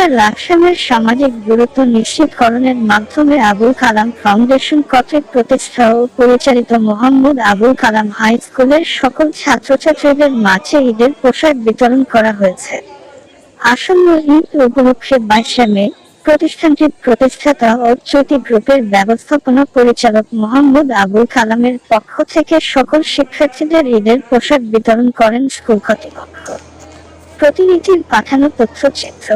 কুমিল্লার লাকসামের সামাজিক গুরুত্ব নিশ্চিতকরণের মাধ্যমে আবুল কালাম ফাউন্ডেশন কর্তৃক প্রতিষ্ঠা ও পরিচালিত মোহাম্মদ আবুল কালাম হাই স্কুলের সকল ছাত্রছাত্রীদের মাঝে ঈদের পোশাক বিতরণ করা হয়েছে। আসন্ন ঈদ উপলক্ষে 22 মে প্রতিষ্ঠানটির প্রতিষ্ঠাতা ও জ্যোতি গ্রুপের ব্যবস্থাপনা পরিচালক মোহাম্মদ আবুল কালামের পক্ষ থেকে সকল শিক্ষার্থীদের ঈদের পোশাক বিতরণ করেন স্কুল কর্তৃপক্ষ। প্রতিনিধির পাঠানো তথ্যচিত্র।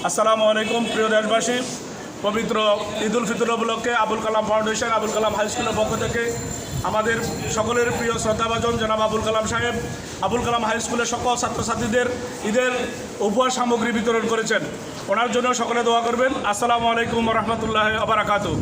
আসসালামু আলাইকুম প্রিয় দেশবাসী, পবিত্র ঈদ উল ফিতর উপলক্ষে আবুল কালাম ফাউন্ডেশন আবুল কালাম হাই স্কুলের পক্ষ থেকে আমাদের সকলের প্রিয় শ্রদ্ধাভাজন জনাব আবুল কালাম সাহেব আবুল কালাম হাই স্কুলের সকল ছাত্রছাত্রীদের ঈদের উপহার সামগ্রী বিতরণ করেছেন। ওনার জন্য সকলে দোয়া করবেন। আসসালামু আলাইকুম ওয়া রাহমাতুল্লাহি ওয়া বারাকাতুহু।